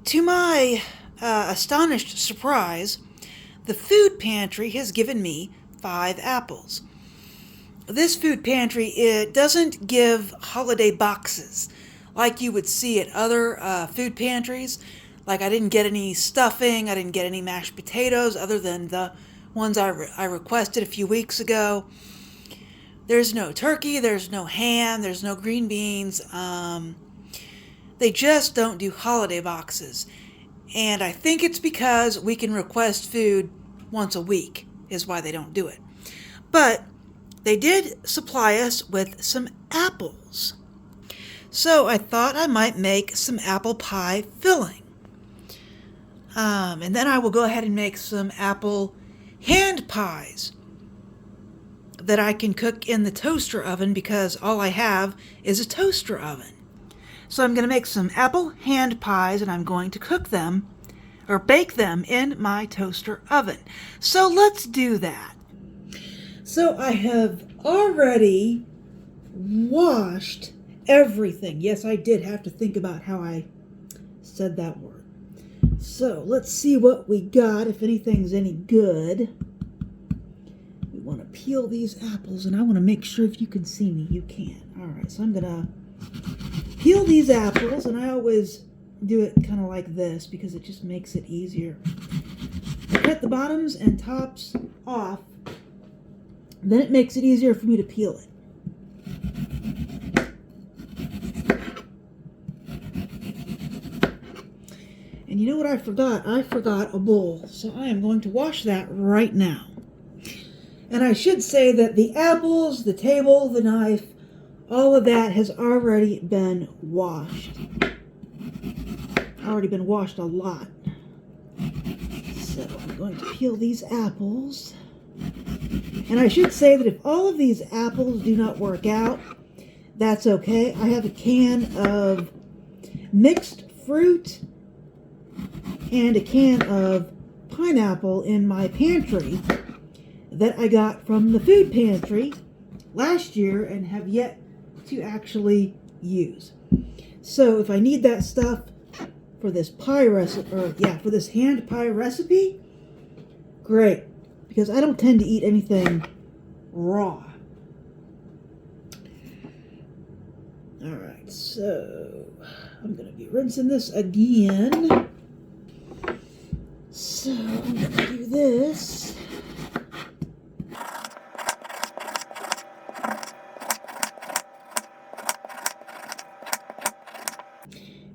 To my astonished surprise, the food pantry has given me 5 apples. This food pantry, it doesn't give holiday boxes like you would see at other food pantries. Like I didn't get any stuffing, I didn't get any mashed potatoes other than the ones I requested a few weeks ago. There's no turkey, there's no ham, there's no green beans. They just don't do holiday boxes. And I think it's because we can request food once a week is why they don't do it. But they did supply us with some apples. So I thought I might make some apple pie filling. And then I will go ahead and make some apple hand pies that I can cook in the toaster oven because all I have is a toaster oven. So I'm going to make some apple hand pies and I'm going to cook them or bake them in my toaster oven. So let's do that. So I have already washed everything. Yes, I did have to think about how I said that word. So let's see what we got, if anything's any good. We want to peel these apples, and I want to make sure if you can see me, you can. All right, so I'm going to peel these apples, and I always do it kind of like this because it just makes it easier. I cut the bottoms and tops off. Then it makes it easier for me to peel it. And you know what I forgot? I forgot a bowl. So I am going to wash that right now. And I should say that the apples, the table, the knife, all of that has already been washed. Already been washed a lot. So I'm going to peel these apples. And I should say that if all of these apples do not work out, that's okay. I have a can of mixed fruit and a can of pineapple in my pantry that I got from the food pantry last year and have yet to actually use. So if I need that stuff for this pie recipe, for this hand pie recipe, great. Because I don't tend to eat anything raw. Alright, so I'm going to be rinsing this again. So I'm going to do this.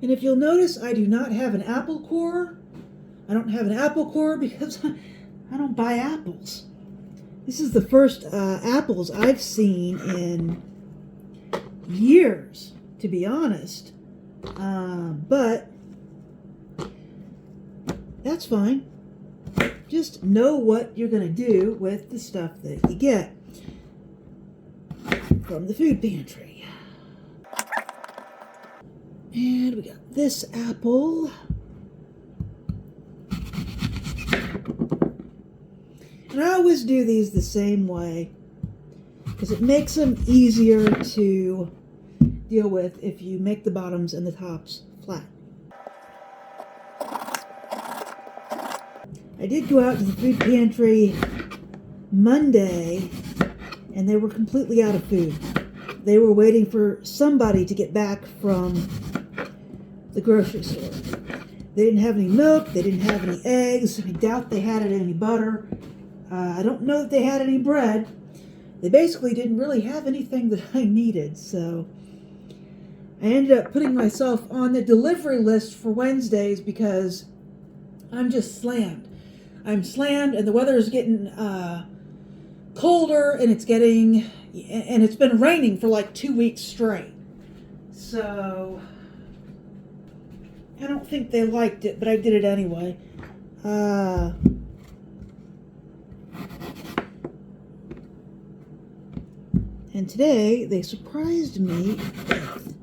And if you'll notice, I do not have an apple core. I don't have an apple core because I don't buy apples. This is the first apples I've seen in years, to be honest. But that's fine. Just know what you're going to do with the stuff that you get from the food pantry. And we got this apple. And I always do these the same way because it makes them easier to deal with if you make the bottoms and the tops flat. I did go out to the food pantry Monday and they were completely out of food. They were waiting for somebody to get back from the grocery store. They didn't have any milk, they didn't have any eggs, I doubt they had any butter. I don't know that they had any bread. They basically didn't really have anything that I needed, so I ended up putting myself on the delivery list for Wednesdays because I'm just slammed. I'm slammed and the weather is getting colder and it's been raining for like 2 weeks straight. So I don't think they liked it, but I did it anyway. And today they surprised me with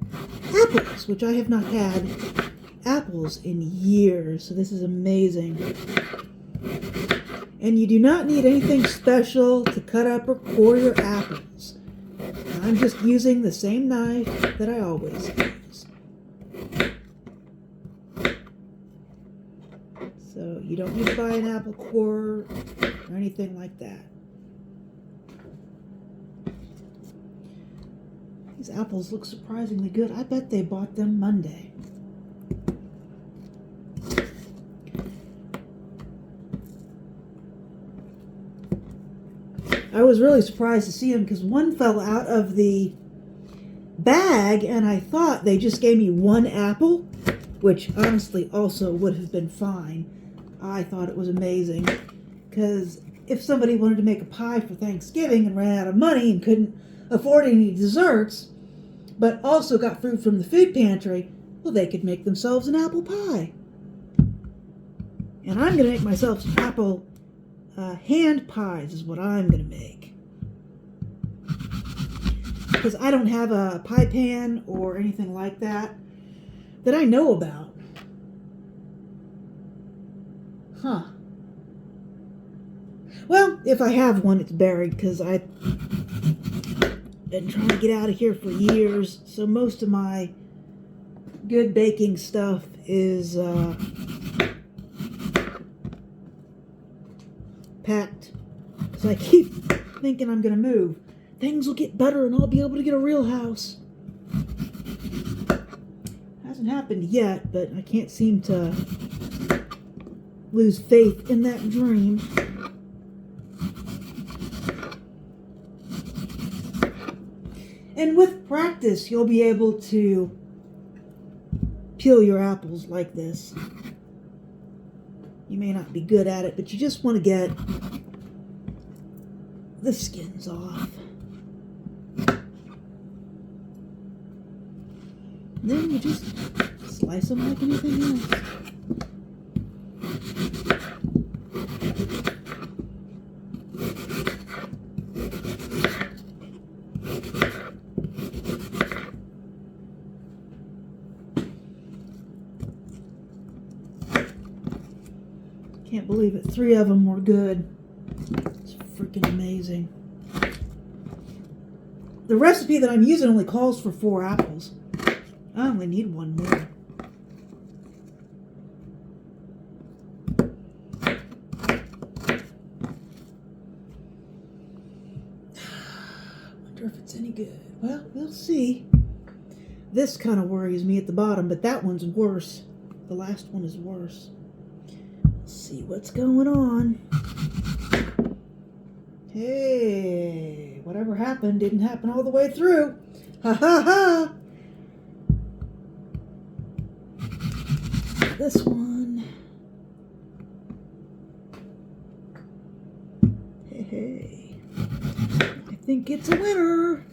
apples, which I have not had apples in years. So this is amazing. And you do not need anything special to cut up or core your apples. I'm just using the same knife that I always use. So you don't need to buy an apple core or anything like that. These apples look surprisingly good. I bet they bought them Monday. I was really surprised to see them because one fell out of the bag and I thought they just gave me one apple, which honestly also would have been fine. I thought it was amazing because if somebody wanted to make a pie for Thanksgiving and ran out of money and couldn't afford any desserts, but also got food from the food pantry, well, they could make themselves an apple pie. And I'm going to make myself some apple hand pies is what I'm going to make. Because I don't have a pie pan or anything like that that I know about. Huh. Well, if I have one, it's buried because I've been trying to get out of here for years. So most of my good baking stuff is packed. So I keep thinking I'm going to move. Things will get better and I'll be able to get a real house. Hasn't happened yet, but I can't seem to lose faith in that dream. And with practice, you'll be able to peel your apples like this. You may not be good at it, but you just want to get the skins off. Then you just slice them like anything else. Can't believe it. 3 of them were good. It's freaking amazing. The recipe that I'm using only calls for 4 apples. I only need 1 more. Wonder if it's any good. Well, we'll see. This kind of worries me at the bottom, but that one's worse. The last one is worse. Let's see what's going on. Hey, whatever happened didn't happen all the way through. Ha ha ha! This one. Hey, hey. I think it's a winner.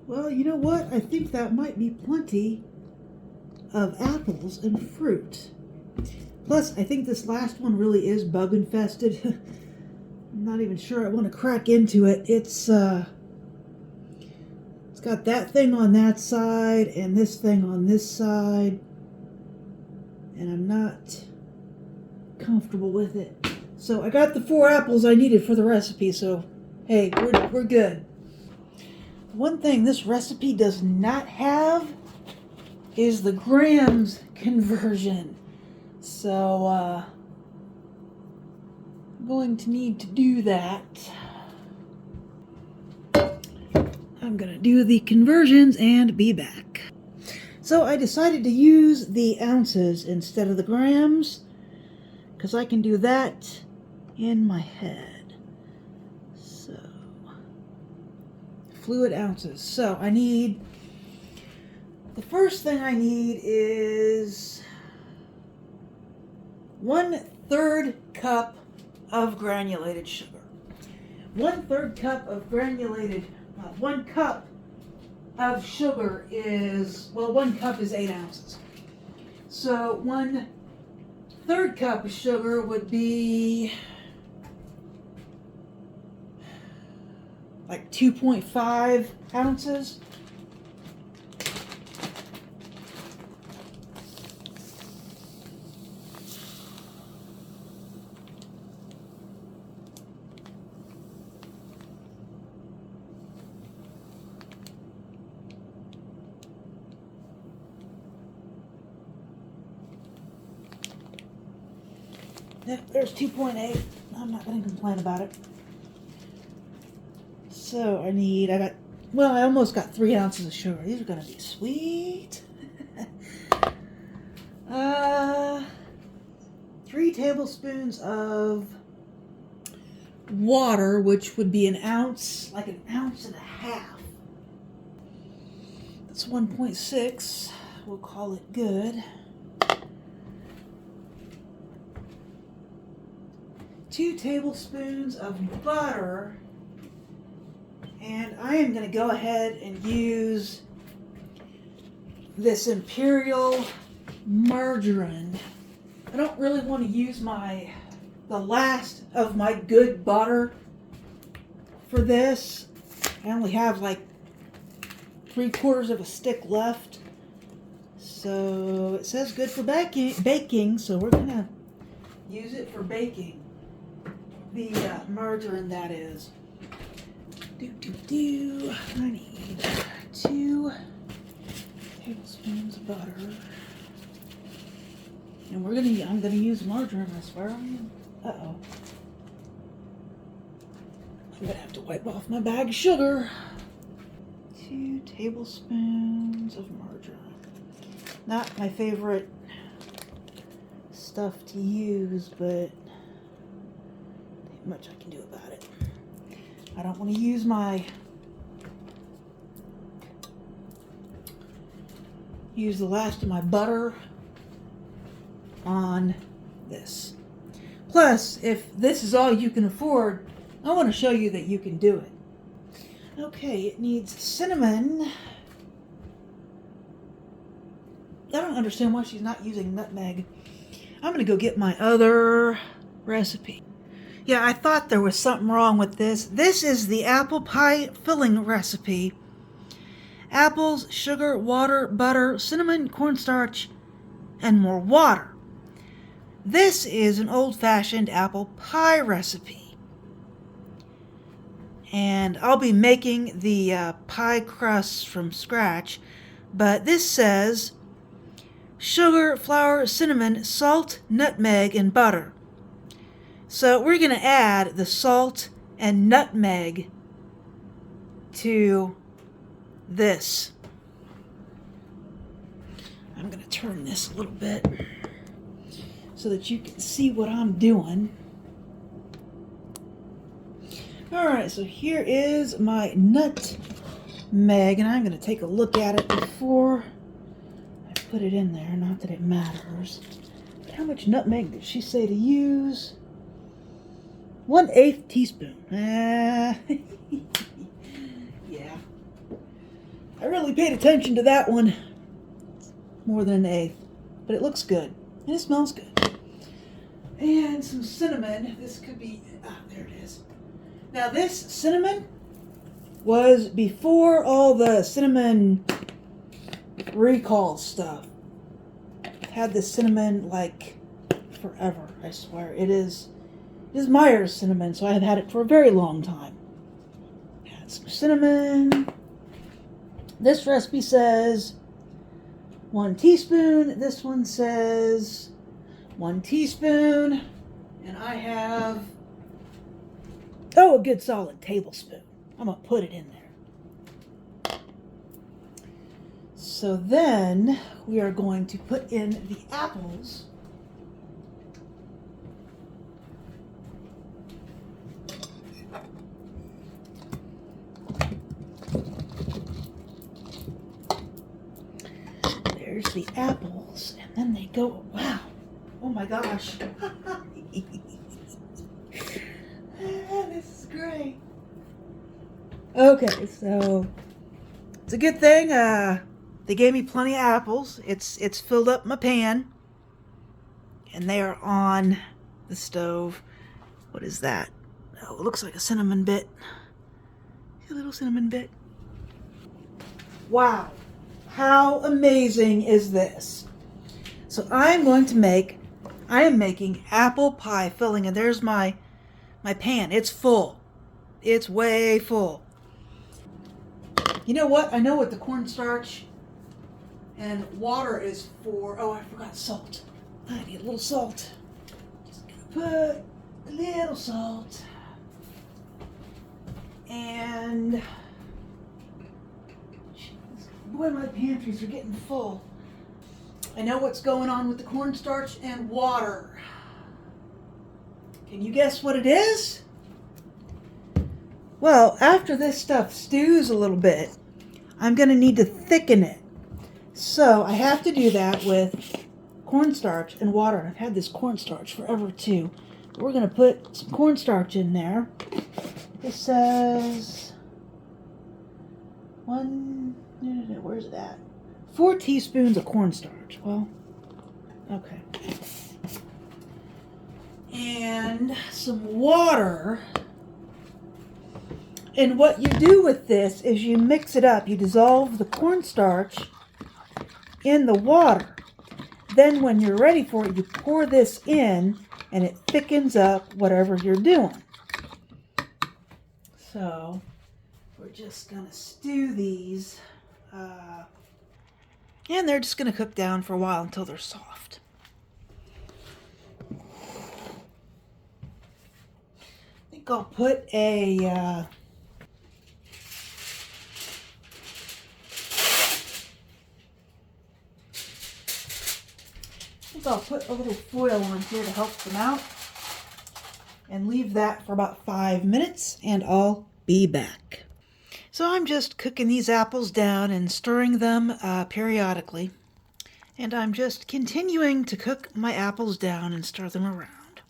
Well, you know what? I think that might be plenty of apples and fruit. Plus, I think this last one really is bug infested. I'm not even sure I want to crack into it. It's got that thing on that side and this thing on this side. And I'm not comfortable with it. So I got the 4 apples I needed for the recipe, so hey, we're good. One thing this recipe does not have is the grams conversion. So, I'm going to need to do that. I'm going to do the conversions and be back. So I decided to use the ounces instead of the grams because I can do that in my head. So, fluid ounces. So I need, the first thing I need is 1/3 cup of granulated sugar. 1/3 cup of granulated, 1 cup of sugar is, well, 1 cup is 8 ounces. So 1/3 cup of sugar would be like 2.5 ounces. There's 2.8. I'm not going to complain about it. So I almost got 3 ounces of sugar. These are going to be sweet. 3 tablespoons of water, which would be an ounce, like an ounce and a half. That's 1.6. We'll call it good. 2 tablespoons of butter, and I am going to go ahead and use this Imperial margarine. I don't really want to use the last of my good butter for this. I only have like 3/4 of a stick left. So it says good for baking, so we're going to use it for baking. The margarine, that is. I need 2 tablespoons of butter. And I'm gonna use margarine, I swear. Uh-oh. I'm gonna have to wipe off my bag of sugar. 2 tablespoons of margarine. Not my favorite stuff to use, but much I can do about it. I don't want to use the last of my butter on this. Plus, if this is all you can afford, I want to show you that you can do it. Okay, it needs cinnamon. I don't understand why she's not using nutmeg. I'm going to go get my other recipe. Yeah, I thought there was something wrong with this. This is the apple pie filling recipe. Apples, sugar, water, butter, cinnamon, cornstarch, and more water. This is an old-fashioned apple pie recipe. And I'll be making the pie crusts from scratch. But this says sugar, flour, cinnamon, salt, nutmeg, and butter. So we're going to add the salt and nutmeg to this. I'm going to turn this a little bit so that you can see what I'm doing. Alright, so here is my nutmeg, and I'm going to take a look at it before I put it in there. Not that it matters. How much nutmeg did she say to use? 1/8 teaspoon. Yeah. I really paid attention to that one. More than 1/8. But it looks good. And it smells good. And some cinnamon. This could be... there it is. Now this cinnamon was before all the cinnamon recall stuff. I've had this cinnamon like forever, I swear. It is Meyer's cinnamon, so I have had it for a very long time. Add some cinnamon. This recipe says 1 teaspoon. This one says 1 teaspoon. And I have, a good solid tablespoon. I'm going to put it in there. So then we are going to put in the apples. the apples, and then they go, wow, oh my gosh. This is great. Okay, so it's a good thing they gave me plenty of apples. It's filled up my pan, and they are on the stove. What is that? Oh, it looks like a cinnamon bit. A little cinnamon bit. Wow, how amazing is this? So I am making apple pie filling, and there's my pan. It's full. It's way full. You know what? I know what the cornstarch and water is for. Oh, I forgot salt. I need a little salt. Just gonna put a little salt. And boy, my pantries are getting full. I know what's going on with the cornstarch and water. Can you guess what it is? Well, after this stuff stews a little bit, I'm going to need to thicken it. So I have to do that with cornstarch and water. I've had this cornstarch forever too. We're going to put some cornstarch in there. This says where's it at? 4 teaspoons of cornstarch. Well, okay. And some water. And what you do with this is you mix it up. You dissolve the cornstarch in the water. Then when you're ready for it, you pour this in and it thickens up whatever you're doing. So we're just going to stew these. And they're just going to cook down for a while until they're soft. I think I'll put a little foil on here to help them out. And leave that for about 5 minutes, and I'll be back. So I'm just cooking these apples down and stirring them periodically. And I'm just continuing to cook my apples down and stir them around.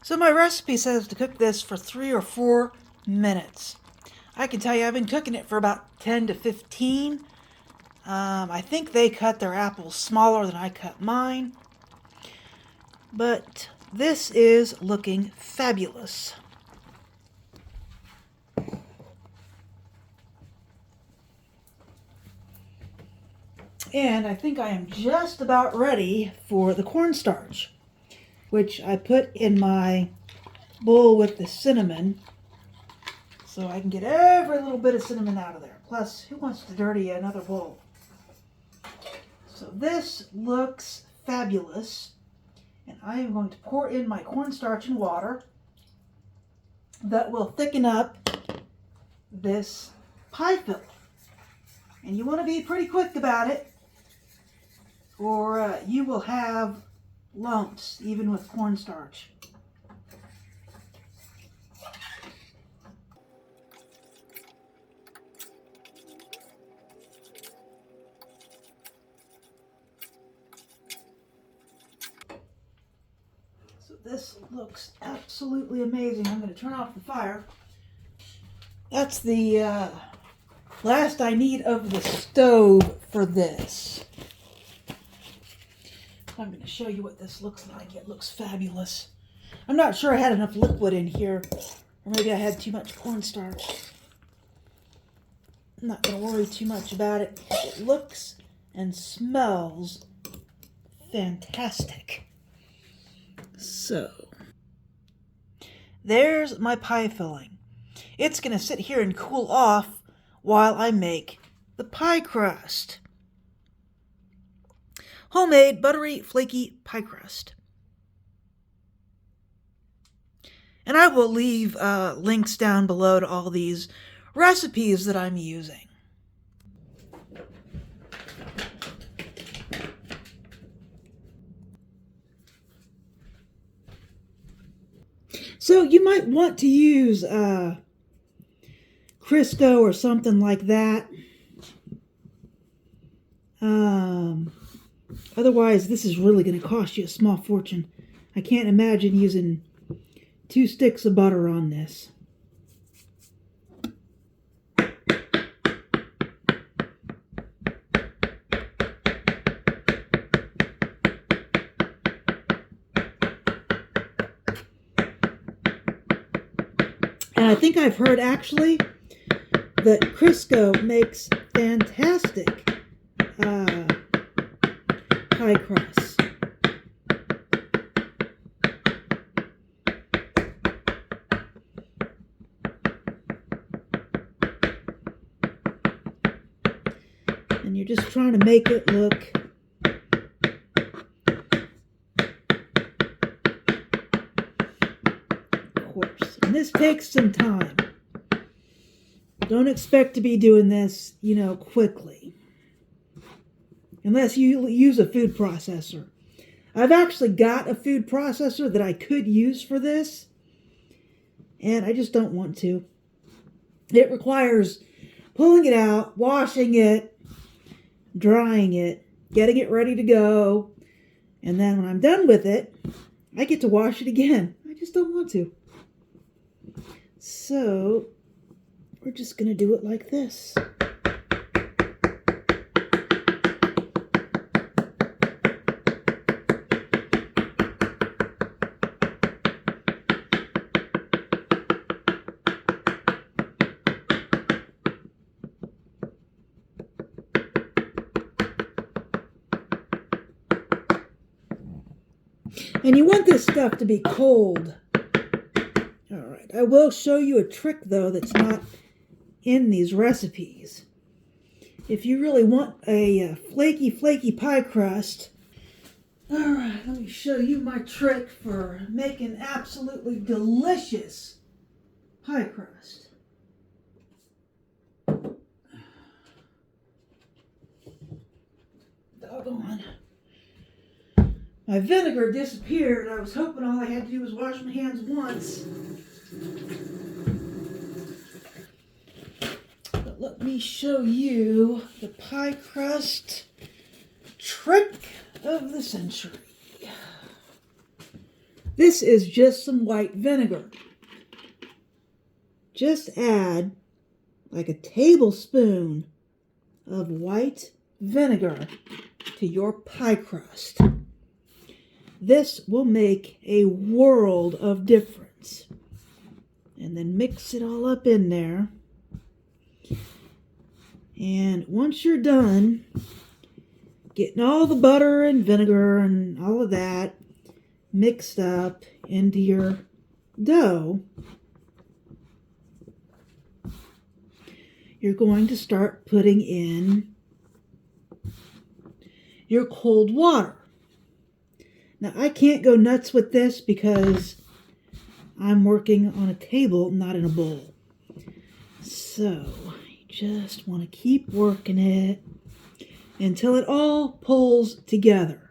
So my recipe says to cook this for 3 or 4 minutes. I can tell you I've been cooking it for about 10 to 15. I think they cut their apples smaller than I cut mine. But this is looking fabulous. And I think I am just about ready for the cornstarch, which I put in my bowl with the cinnamon so I can get every little bit of cinnamon out of there. Plus, who wants to dirty another bowl? So this looks fabulous. And I am going to pour in my cornstarch and water that will thicken up this pie filling. And you want to be pretty quick about it, or you will have lumps, even with cornstarch. So this looks absolutely amazing. I'm going to turn off the fire. That's the last I need of the stove for this. I'm going to show you what this looks like. It looks fabulous. I'm not sure I had enough liquid in here, or maybe I had too much cornstarch. I'm not going to worry too much about it. It looks and smells fantastic. So, there's my pie filling. It's going to sit here and cool off while I make the pie crust. Homemade, buttery, flaky pie crust. And I will leave links down below to all these recipes that I'm using. So you might want to use Crisco or something like that. Otherwise, this is really going to cost you a small fortune. I can't imagine using 2 sticks of butter on this. And I think I've heard actually that Crisco makes fantastic pie crusts. And you're just trying to make it look coarse. And this takes some time. Don't expect to be doing this, quickly. Unless you use a food processor. I've actually got a food processor that I could use for this. And I just don't want to. It requires pulling it out, washing it, drying it, getting it ready to go. And then when I'm done with it, I get to wash it again. I just don't want to. So, we're just going to do it like this. And you want this stuff to be cold. All right, I will show you a trick, though, that's not in these recipes. If you really want a flaky pie crust, all right, let me show you my trick for making absolutely delicious pie crust. Doggone. My vinegar disappeared. I was hoping all I had to do was wash my hands once. But let me show you the pie crust trick of the century. This is just some white vinegar. Just add like a tablespoon of white vinegar to your pie crust. This will make a world of difference. And then mix it all up in there. And once you're done getting all the butter and vinegar and all of that mixed up into your dough, you're going to start putting in your cold water. Now, I can't go nuts with this because I'm working on a table, not in a bowl. So, you just want to keep working it until it all pulls together.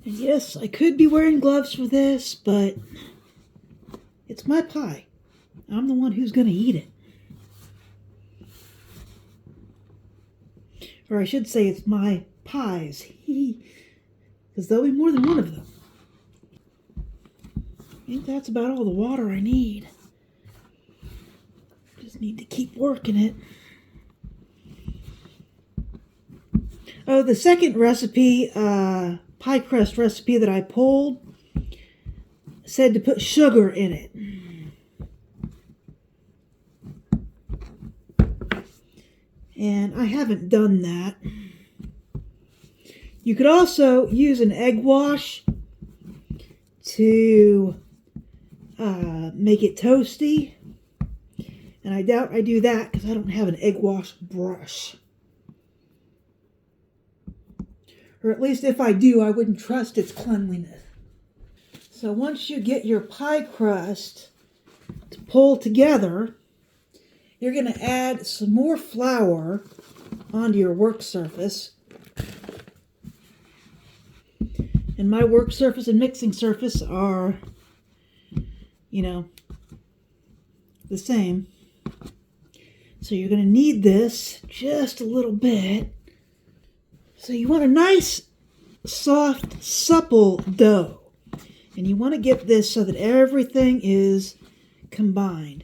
And yes, I could be wearing gloves for this, but it's my pie. I'm the one who's going to eat it. Or I should say it's my pies. Because there'll be more than one of them. I think that's about all the water I need. Just need to keep working it. Oh, the second recipe, pie crust recipe that I pulled said to put sugar in it. And I haven't done that. You could also use an egg wash to make it toasty. And I doubt I do that because I don't have an egg wash brush. Or at least if I do, I wouldn't trust its cleanliness. So once you get your pie crust to pull together, you're going to add some more flour onto your work surface. And my work surface and mixing surface are, you know, the same. So you're going to need this just a little bit. So you want a nice, soft, supple dough. And you want to get this so that everything is combined.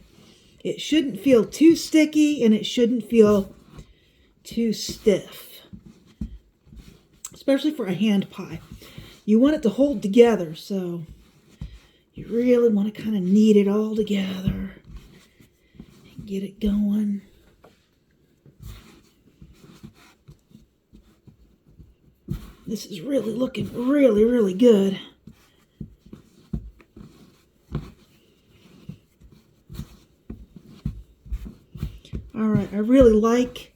It shouldn't feel too sticky and it shouldn't feel too stiff. Especially for a hand pie. You want it to hold together, so you really want to kind of knead it all together and get it going. This is really looking really, really good. All right, I really like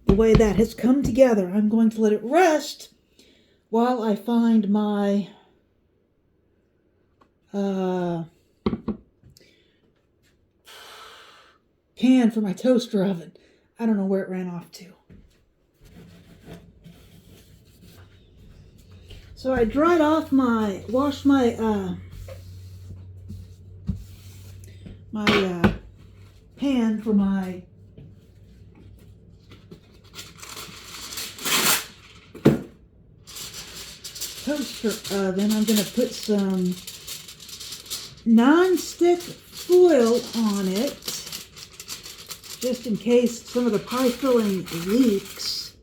the way that has come together. I'm going to let it rest while I find my pan for my toaster oven. I don't know where it ran off to. So I dried off washed my pan for my toaster oven. I'm going to put some non-stick foil on it, just in case some of the pie filling leaks.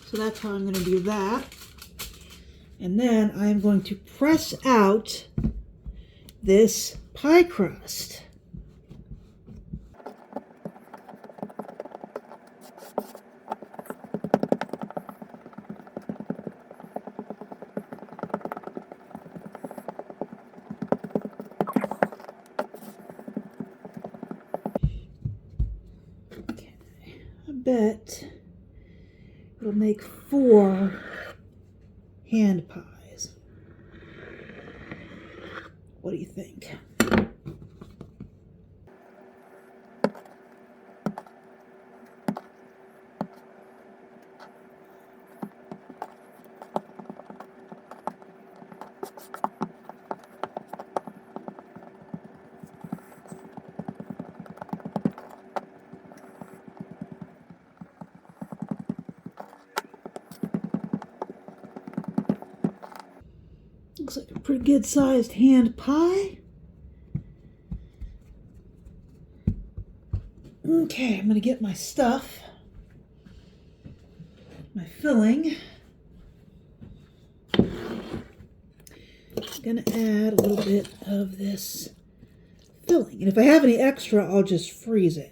So that's how I'm going to do that. And then I'm going to press out this pie crust. Bet it'll make 4 hand pies. What do you think? Looks like a pretty good sized hand pie. Okay, I'm going to get my stuff, my filling. I'm going to add a little bit of this filling. And if I have any extra, I'll just freeze it.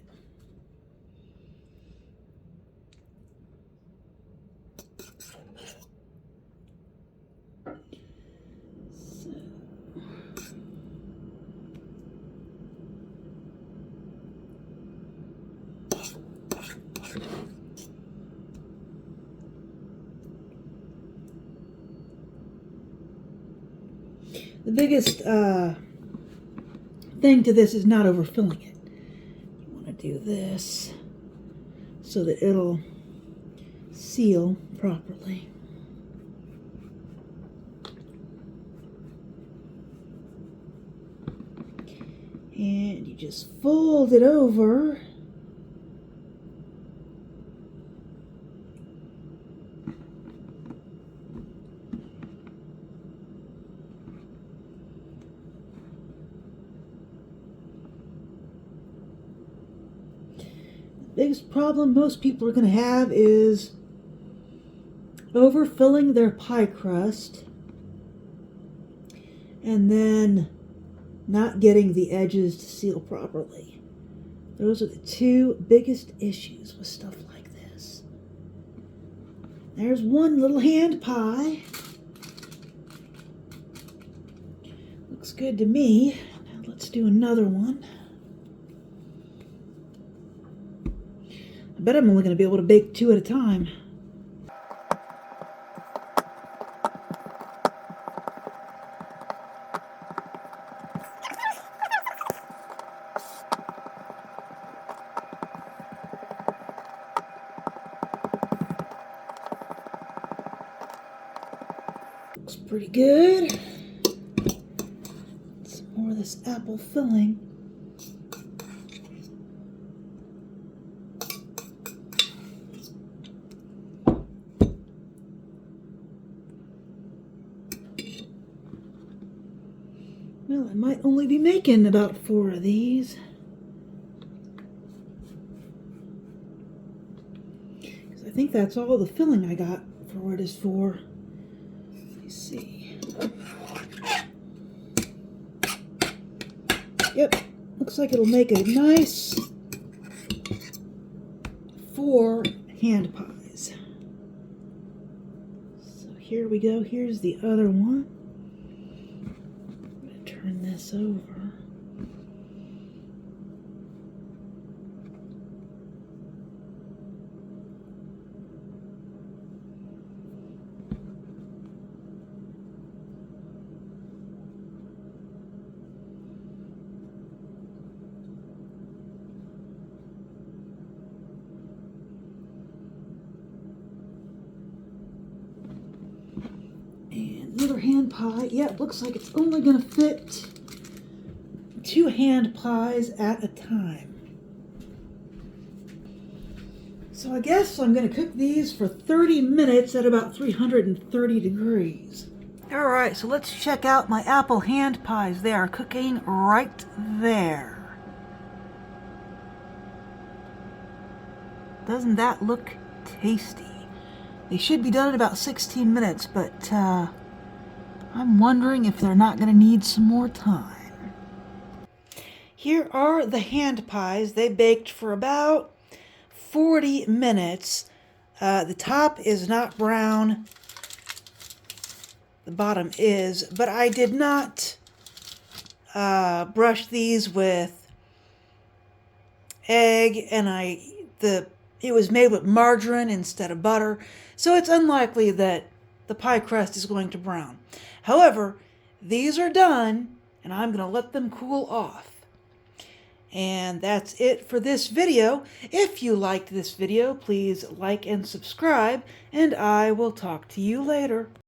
The biggest thing to this is not overfilling it. You want to do this so that it'll seal properly. And you just fold it over. Biggest problem most people are going to have is overfilling their pie crust and then not getting the edges to seal properly. Those are the 2 biggest issues with stuff like this. There's one little hand pie. Looks good to me. Now let's do another one. I bet I'm only going to be able to bake 2 at a time. pretty good. Some more of this apple filling. Well, I might only be making about 4 of these. Because I think that's all the filling I got for what it is for. Let me see. Yep, looks like it'll make a nice 4 hand pies. So here we go. Here's the other one. Turn this over. And another hand pie. Yep, looks like it's only going to fit 2 hand pies at a time. So I guess I'm going to cook these for 30 minutes at about 330 degrees. Alright, so let's check out my apple hand pies. They are cooking right there. Doesn't that look tasty? They should be done in about 16 minutes, but I'm wondering if they're not going to need some more time. Here are the hand pies. They baked for about 40 minutes. The top is not brown. The bottom is, but I did not brush these with egg, and it was made with margarine instead of butter, so it's unlikely that the pie crust is going to brown. However, these are done, and I'm going to let them cool off. And that's it for this video. If you liked this video, please like and subscribe, and I will talk to you later.